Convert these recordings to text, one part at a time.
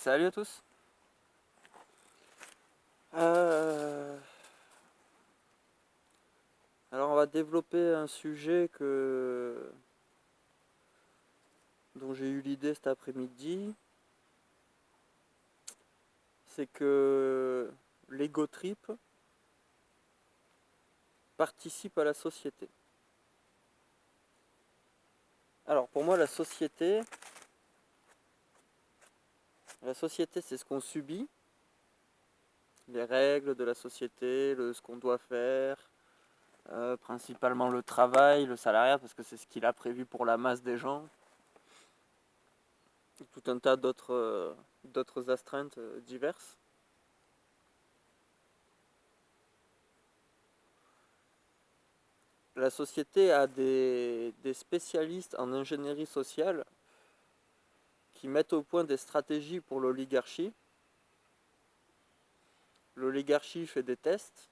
Salut à tous. Euh, Alors on va développer un sujet dont j'ai eu l'idée cet après-midi. C'est que l'ego trip participe à la société. Alors pour moi la société c'est ce qu'on subit, les règles de la société, ce qu'on doit faire, principalement le travail, le salariat, parce que c'est ce qu'il a prévu pour la masse des gens. Tout un tas d'autres astreintes diverses. La société a des spécialistes en ingénierie sociale qui mettent au point des stratégies pour l'oligarchie. L'oligarchie fait des tests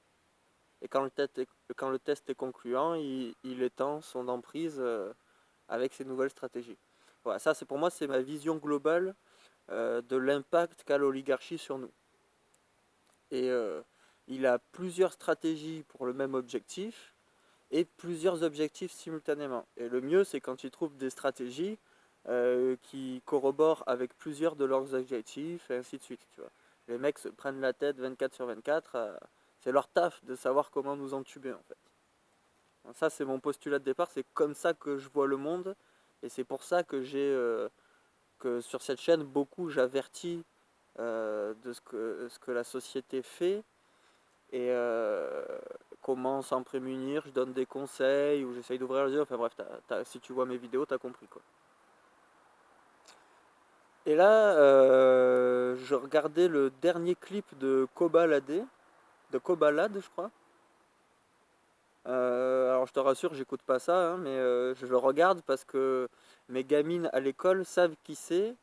et quand le test est concluant, il étend son emprise avec ses nouvelles stratégies. Voilà, ça c'est pour moi c'est ma vision globale de l'impact qu'a l'oligarchie sur nous. Et il a plusieurs stratégies pour le même objectif et plusieurs objectifs simultanément. Et le mieux, c'est quand ils trouvent des stratégies qui corroborent avec plusieurs de leurs objectifs, et ainsi de suite. Tu vois. Les mecs se prennent la tête 24/24, c'est leur taf de savoir comment nous entuber en fait. Donc ça, c'est mon postulat de départ, c'est comme ça que je vois le monde, et c'est pour ça que sur cette chaîne, beaucoup j'avertis de ce que la société fait, et comment s'en prémunir, je donne des conseils ou j'essaye d'ouvrir les yeux, enfin bref, si tu vois mes vidéos, t'as compris quoi. Et là, je regardais le dernier clip de Kobalade, je crois. Alors je te rassure, j'écoute pas ça, hein, mais je le regarde parce que mes gamines à l'école savent qui c'est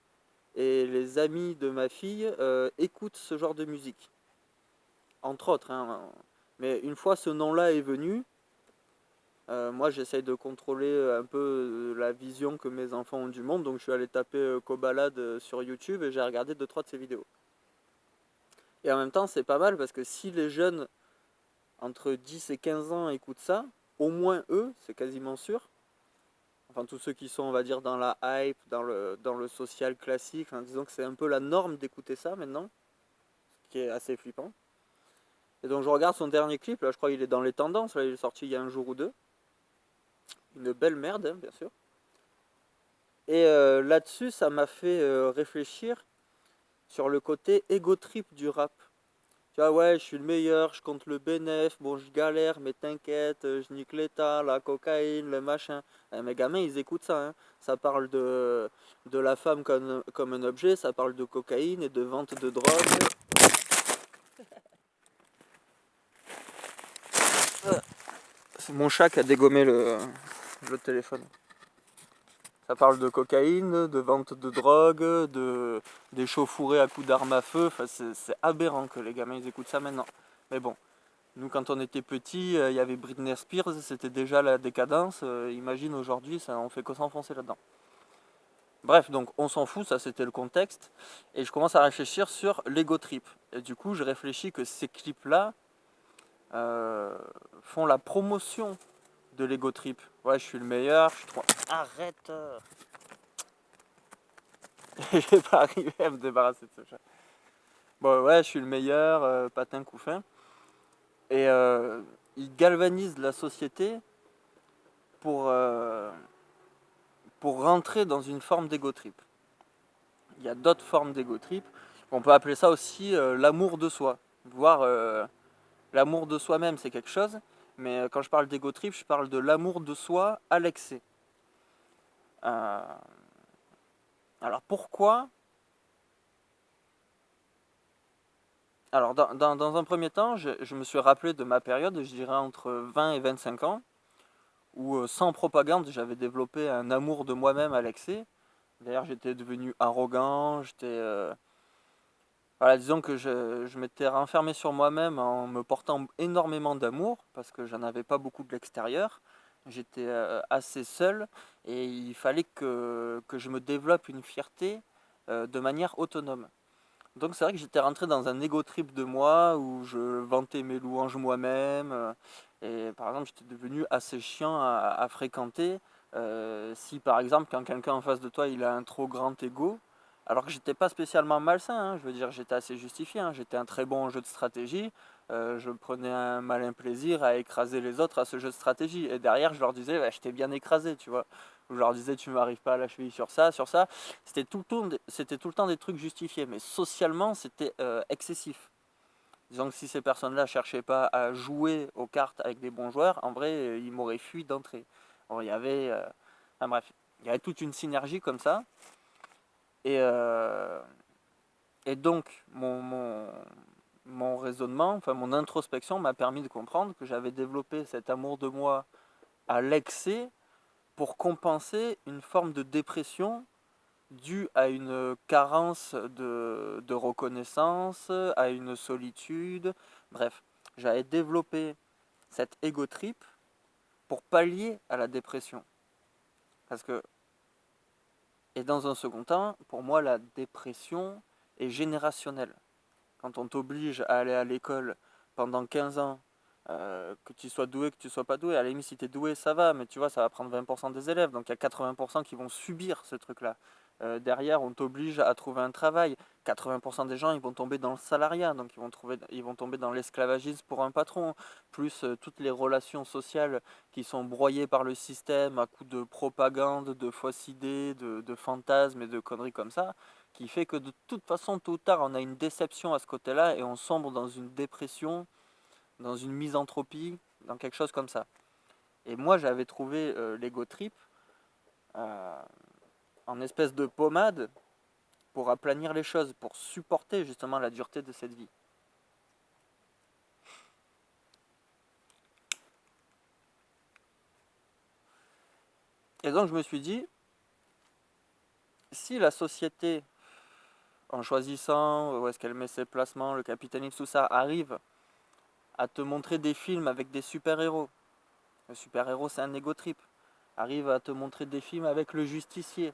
et les amis de ma fille écoutent ce genre de musique, entre autres. Hein. Mais une fois ce nom-là est venu, moi, j'essaye de contrôler un peu la vision que mes enfants ont du monde, donc je suis allé taper Kobalade sur YouTube et j'ai regardé 2-3 de ses vidéos. Et en même temps, c'est pas mal parce que si les jeunes entre 10 et 15 ans écoutent ça, au moins eux, c'est quasiment sûr, enfin tous ceux qui sont, on va dire, dans la hype, dans le social classique, enfin, disons que c'est un peu la norme d'écouter ça maintenant, ce qui est assez flippant. Et donc je regarde son dernier clip, là je crois qu'il est dans les tendances, là il est sorti il y a un jour ou deux. Une belle merde, hein, bien sûr. Et là-dessus, ça m'a fait réfléchir sur le côté ego trip du rap. Tu vois, ouais, je suis le meilleur, je compte le bénéf, bon, je galère, mais t'inquiète, je nique l'état, la cocaïne, le machin. Mes gamins, ils écoutent ça. Hein. Ça parle de la femme comme un objet, ça parle de cocaïne et de vente de drogue. C'est mon chat qui a dégommé le téléphone. Ça parle de cocaïne, de vente de drogue, d'échauffourées à coups d'armes à feu. Enfin, c'est aberrant que les gamins ils écoutent ça maintenant. Mais bon, nous quand on était petits, il y avait Britney Spears, c'était déjà la décadence. Imagine aujourd'hui, ça, on fait que s'enfoncer là-dedans. Bref, donc on s'en fout, ça c'était le contexte. Et je commence à réfléchir sur l'ego trip. Et du coup, je réfléchis que ces clips-là euh, font la promotion de l'ego trip. Ouais, je suis le meilleur, je suis trop... Arrête. J'ai pas arrivé à me débarrasser de ce chat. Bon, ouais, je suis le meilleur, patin couffin. Et il galvanise la société pour, euh, pour rentrer dans une forme d'ego trip. Il y a d'autres formes d'ego trip. On peut appeler ça aussi l'amour de soi. Voire l'amour de soi-même, c'est quelque chose. Mais quand je parle d'ego trip, je parle de l'amour de soi à l'excès. Euh, alors pourquoi Alors dans un premier temps, je me suis rappelé de ma période, je dirais entre 20 et 25 ans, où sans propagande, j'avais développé un amour de moi-même à l'excès. D'ailleurs, j'étais devenu arrogant, voilà, disons que je m'étais renfermé sur moi-même en me portant énormément d'amour, parce que j'en avais pas beaucoup de l'extérieur. J'étais assez seul, et il fallait que je me développe une fierté de manière autonome. Donc c'est vrai que j'étais rentré dans un ego trip de moi où je vantais mes louanges moi-même. Et par exemple, j'étais devenu assez chiant à fréquenter. Si par exemple, quand quelqu'un en face de toi, il a un trop grand ego, alors que j'étais pas spécialement malsain, hein, je veux dire, j'étais assez justifié, hein, j'étais un très bon jeu de stratégie. Je prenais un malin plaisir à écraser les autres à ce jeu de stratégie. Et derrière, je leur disais, bah, je t'ai bien écrasé, tu vois. Je leur disais, tu m'arrives pas à la cheville sur ça, sur ça. C'était tout le temps des trucs justifiés, mais socialement, c'était excessif. Disons que si ces personnes-là cherchaient pas à jouer aux cartes avec des bons joueurs, en vrai, ils m'auraient fui d'entrée. Bon, enfin, bref, il y avait toute une synergie comme ça. Et, euh, et donc, mon raisonnement, enfin mon introspection m'a permis de comprendre que j'avais développé cet amour de moi à l'excès pour compenser une forme de dépression dû à une carence de reconnaissance, à une solitude. Bref, j'avais développé cette ego trip pour pallier à la dépression. Parce que, et dans un second temps, pour moi, la dépression est générationnelle. Quand on t'oblige à aller à l'école pendant 15 ans, que tu sois doué, que tu sois pas doué, à la limite si tu es doué ça va, mais tu vois ça va prendre 20% des élèves, donc il y a 80% qui vont subir ce truc-là. Derrière on t'oblige à trouver un travail, 80% des gens ils vont tomber dans le salariat, donc ils vont tomber dans l'esclavagisme pour un patron, plus toutes les relations sociales qui sont broyées par le système à coups de propagande, de fausses idées, de fantasmes et de conneries comme ça qui fait que de toute façon, tôt ou tard, on a une déception à ce côté-là et on sombre dans une dépression, dans une misanthropie, dans quelque chose comme ça. Et moi, j'avais trouvé l'ego trip euh, en espèce de pommade pour aplanir les choses, pour supporter justement la dureté de cette vie. Et donc, je me suis dit, si la société, en choisissant où est-ce qu'elle met ses placements, le capitalisme, tout ça, arrive à te montrer des films avec des super-héros, le super-héros, c'est un ego trip. Arrive à te montrer des films avec le justicier.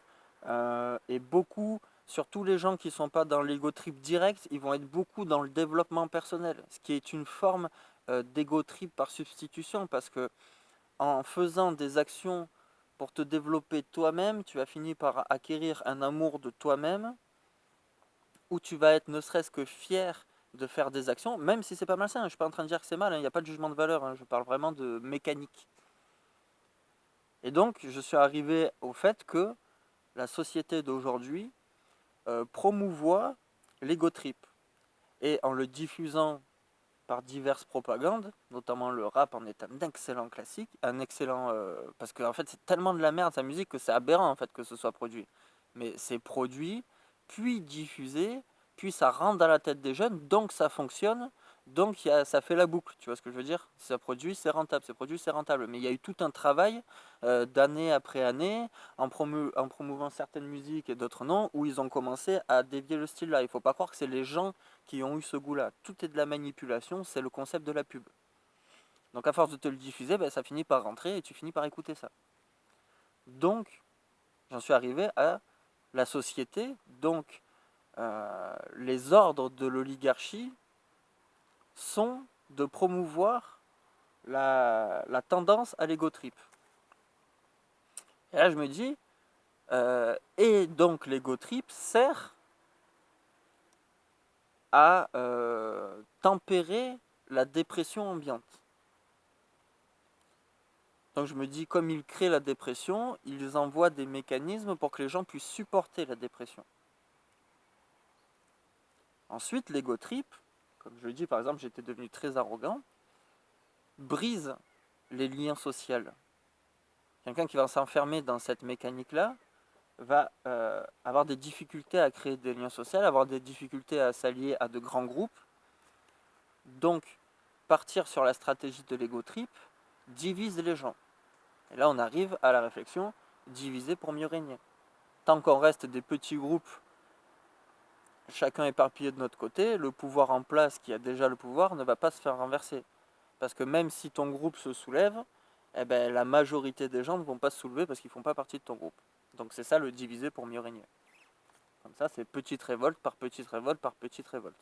Et beaucoup, surtout les gens qui ne sont pas dans l'ego trip direct, ils vont être beaucoup dans le développement personnel, ce qui est une forme d'ego trip par substitution, parce que en faisant des actions pour te développer toi-même, tu vas finir par acquérir un amour de toi-même, où tu vas être ne serait-ce que fier de faire des actions, même si c'est pas malsain. Je ne suis pas en train de dire que c'est mal, il n'y a pas de jugement de valeur, je parle vraiment de mécanique. Et donc, je suis arrivé au fait que la société d'aujourd'hui promouvoit l'ego trip. Et en le diffusant par diverses propagandes, notamment le rap en est un excellent classique, un excellent... parce qu'en fait, c'est tellement de la merde sa musique que c'est aberrant en fait que ce soit produit. Mais c'est produit, puis diffusé, puis ça rentre dans la tête des jeunes, donc ça fonctionne, donc ça fait la boucle, tu vois ce que je veux dire? Ça produit, c'est rentable, c'est produit, c'est rentable. Mais il y a eu tout un travail d'année après année, en promouvant certaines musiques et d'autres non, où ils ont commencé à dévier le style là. Il ne faut pas croire que c'est les gens qui ont eu ce goût-là. Tout est de la manipulation, c'est le concept de la pub. Donc à force de te le diffuser, ben, ça finit par rentrer et tu finis par écouter ça. Donc, j'en suis arrivé à la société, donc les ordres de l'oligarchie sont de promouvoir la tendance à l'ego trip. Et là, je me dis, et donc l'ego trip sert à tempérer la dépression ambiante. Donc je me dis, comme ils créent la dépression, ils envoient des mécanismes pour que les gens puissent supporter la dépression. Ensuite, l'ego trip, comme je le dis, par exemple, j'étais devenu très arrogant, brise les liens sociaux. Quelqu'un qui va s'enfermer dans cette mécanique-là va avoir des difficultés à créer des liens sociaux, avoir des difficultés à s'allier à de grands groupes. Donc, partir sur la stratégie de l'ego trip divise les gens. Et là, on arrive à la réflexion, diviser pour mieux régner. Tant qu'on reste des petits groupes, chacun éparpillé de notre côté, le pouvoir en place, qui a déjà le pouvoir, ne va pas se faire renverser. Parce que même si ton groupe se soulève, eh ben, la majorité des gens ne vont pas se soulever parce qu'ils ne font pas partie de ton groupe. Donc c'est ça le diviser pour mieux régner. Comme ça, c'est petite révolte par petite révolte par petite révolte.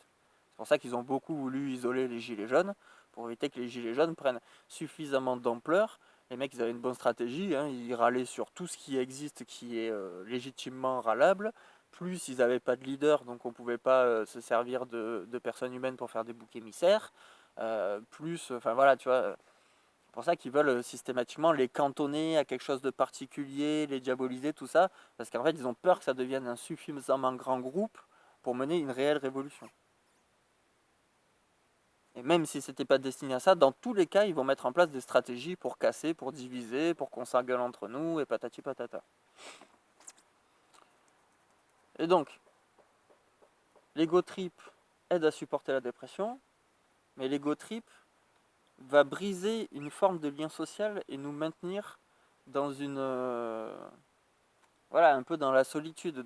C'est pour ça qu'ils ont beaucoup voulu isoler les gilets jaunes, pour éviter que les gilets jaunes prennent suffisamment d'ampleur. Les mecs, ils avaient une bonne stratégie, hein, ils râlaient sur tout ce qui existe, qui est légitimement râlable. Plus, ils n'avaient pas de leader, donc on ne pouvait pas se servir de personnes humaines pour faire des boucs émissaires. Plus, enfin voilà, tu vois, c'est pour ça qu'ils veulent systématiquement les cantonner à quelque chose de particulier, les diaboliser, tout ça, parce qu'en fait, ils ont peur que ça devienne un suffisamment grand groupe pour mener une réelle révolution. Et même si c'était pas destiné à ça, dans tous les cas, ils vont mettre en place des stratégies pour casser, pour diviser, pour qu'on s'engueule entre nous, et patati patata. Et donc, l'ego trip aide à supporter la dépression, mais l'ego trip va briser une forme de lien social et nous maintenir dans une... voilà, un peu dans la solitude,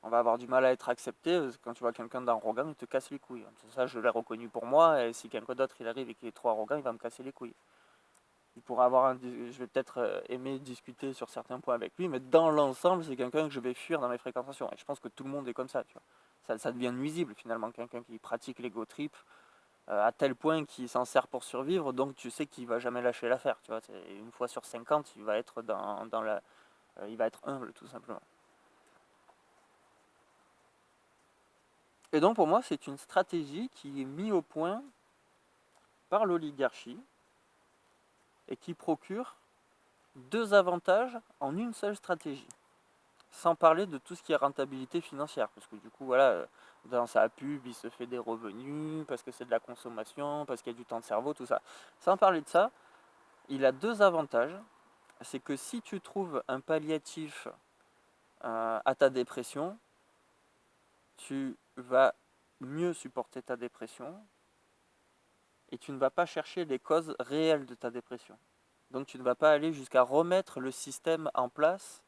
on va avoir du mal à être accepté. Quand tu vois quelqu'un d'arrogant, il te casse les couilles. Ça, je l'ai reconnu pour moi, et si quelqu'un d'autre il arrive et qu'il est trop arrogant, il va me casser les couilles. Il pourra avoir je vais peut-être aimer discuter sur certains points avec lui, mais dans l'ensemble, c'est quelqu'un que je vais fuir dans mes fréquentations. Et je pense que tout le monde est comme ça, tu vois. Ça devient nuisible finalement, quelqu'un qui pratique l'ego trip à tel point qu'il s'en sert pour survivre, donc tu sais qu'il va jamais lâcher l'affaire, tu vois. Une fois sur 50, il va être il va être humble tout simplement. Et donc pour moi, c'est une stratégie qui est mise au point par l'oligarchie et qui procure deux avantages en une seule stratégie. Sans parler de tout ce qui est rentabilité financière, parce que du coup, voilà, dans sa pub, il se fait des revenus, parce que c'est de la consommation, parce qu'il y a du temps de cerveau, tout ça. Sans parler de ça, il a deux avantages. C'est que si tu trouves un palliatif à ta dépression, tu vas mieux supporter ta dépression et tu ne vas pas chercher les causes réelles de ta dépression. Donc tu ne vas pas aller jusqu'à remettre le système en place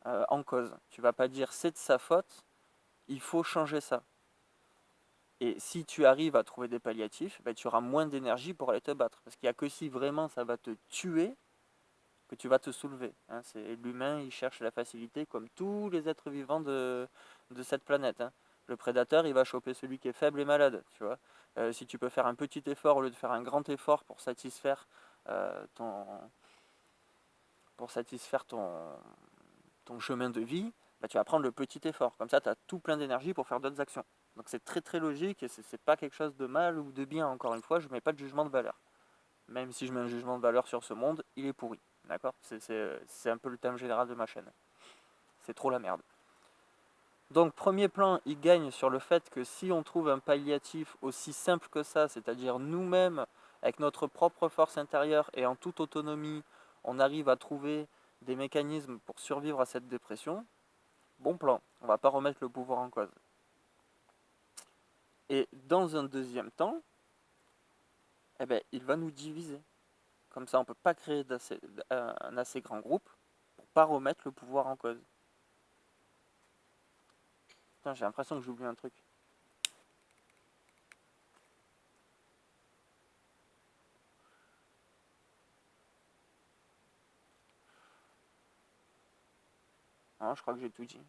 en cause. Tu ne vas pas dire c'est de sa faute, il faut changer ça. Et si tu arrives à trouver des palliatifs, ben, tu auras moins d'énergie pour aller te battre. Parce qu'il n'y a que si vraiment ça va te tuer que tu vas te soulever. Hein. L'humain, il cherche la facilité comme tous les êtres vivants de cette planète. Hein. Le prédateur, il va choper celui qui est faible et malade. Tu vois. Si tu peux faire un petit effort au lieu de faire un grand effort pour satisfaire euh, ton, ton chemin de vie, bah, tu vas prendre le petit effort. Comme ça, tu as tout plein d'énergie pour faire d'autres actions. Donc c'est très très logique et c'est pas quelque chose de mal ou de bien. Encore une fois, je ne mets pas de jugement de valeur. Même si je mets un jugement de valeur sur ce monde, il est pourri. D'accord. C'est un peu le thème général de ma chaîne. C'est trop la merde. Donc premier plan, il gagne sur le fait que si on trouve un palliatif aussi simple que ça, c'est-à-dire nous-mêmes, avec notre propre force intérieure et en toute autonomie, on arrive à trouver des mécanismes pour survivre à cette dépression, bon plan, on ne va pas remettre le pouvoir en cause. Et dans un deuxième temps, eh ben, il va nous diviser. Comme ça, on ne peut pas créer un assez grand groupe pour ne pas remettre le pouvoir en cause. Putain, j'ai l'impression que j'oublie un truc. Non, je crois que j'ai tout dit.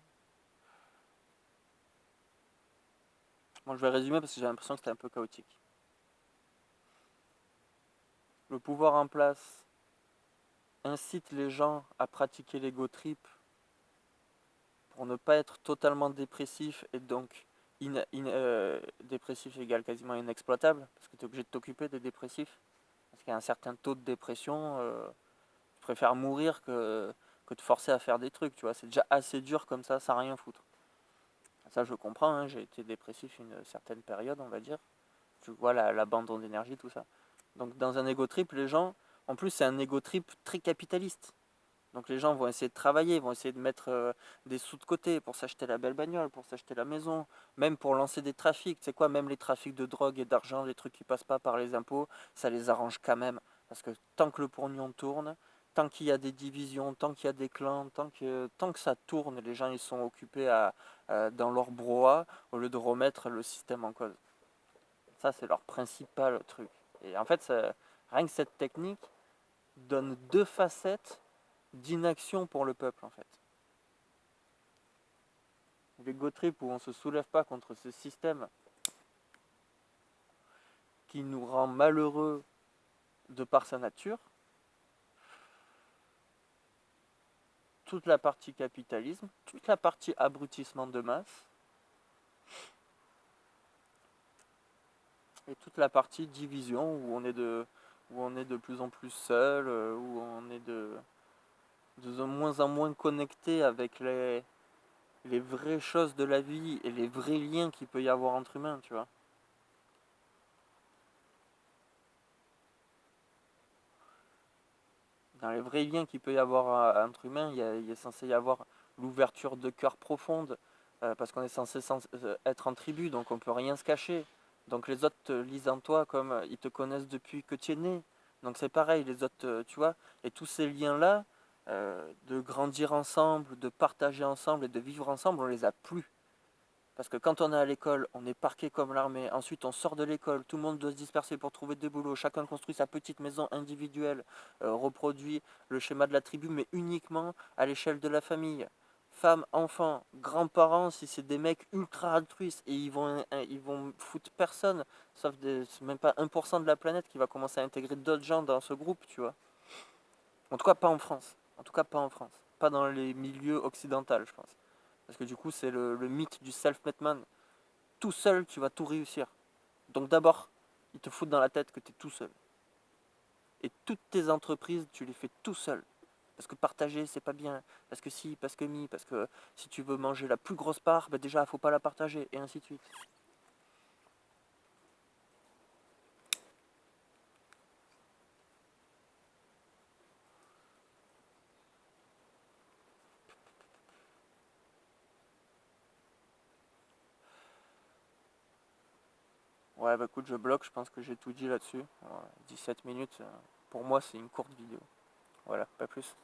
Bon, je vais résumer parce que j'ai l'impression que c'était un peu chaotique. Le pouvoir en place incite les gens à pratiquer l'ego trip pour ne pas être totalement dépressif et donc dépressif égale quasiment inexploitable parce que tu es obligé de t'occuper des dépressifs. Parce qu'il y a un certain taux de dépression, tu préfères mourir que te forcer à faire des trucs, tu vois. C'est déjà assez dur comme ça, sans rien foutre. Ça, je comprends, hein, j'ai été dépressif une certaine période, on va dire. Tu vois, l'abandon d'énergie, tout ça. Donc, dans un ego trip, les gens, en plus, c'est un ego trip très capitaliste. Donc, les gens vont essayer de travailler, vont essayer de mettre des sous de côté pour s'acheter la belle bagnole, pour s'acheter la maison, même pour lancer des trafics. Tu sais quoi, même les trafics de drogue et d'argent, les trucs qui passent pas par les impôts, ça les arrange quand même. Parce que tant que le pognon tourne, tant qu'il y a des divisions, tant qu'il y a des clans, tant que ça tourne, les gens ils sont occupés dans leur brouhaha au lieu de remettre le système en cause. Ça, c'est leur principal truc. Et en fait, rien que cette technique donne deux facettes d'inaction pour le peuple, en fait. l'ego trip où on se soulève pas contre ce système qui nous rend malheureux de par sa nature, toute la partie capitalisme, toute la partie abrutissement de masse, et toute la partie division où on est de plus en plus seul, où on est de moins en moins connecté avec les vraies choses de la vie et les vrais liens qu'il peut y avoir entre humains, tu vois. Dans les vrais liens qu'il peut y avoir entre humains, il est censé y avoir l'ouverture de cœur profonde, parce qu'on est censé être en tribu, donc on peut rien se cacher. Donc les autres te lisent en toi comme ils te connaissent depuis que tu es né. Donc c'est pareil, les autres, tu vois, et tous ces liens-là, de grandir ensemble, de partager ensemble et de vivre ensemble, on les a plus. Parce que quand on est à l'école, on est parqué comme l'armée. Ensuite, on sort de l'école, tout le monde doit se disperser pour trouver des boulots. Chacun construit sa petite maison individuelle, reproduit le schéma de la tribu, mais uniquement à l'échelle de la famille. Femmes, enfants, grands-parents, si c'est des mecs ultra altruistes, et ils vont foutre personne, sauf même pas 1% de la planète qui va commencer à intégrer d'autres gens dans ce groupe, tu vois. En tout cas, pas en France. En tout cas, pas en France. Pas dans les milieux occidentaux, je pense. Parce que du coup, c'est le mythe du self-made man. Tout seul, tu vas tout réussir. Donc d'abord, ils te foutent dans la tête que tu es tout seul. Et toutes tes entreprises, tu les fais tout seul. Parce que partager, c'est pas bien. Parce que si, parce que mi, parce que si tu veux manger la plus grosse part, bah déjà, faut pas la partager. Et ainsi de suite. Ouais, bah écoute, je bloque. Je pense que j'ai tout dit là-dessus. 17 minutes, pour moi, c'est une courte vidéo. Voilà, pas plus.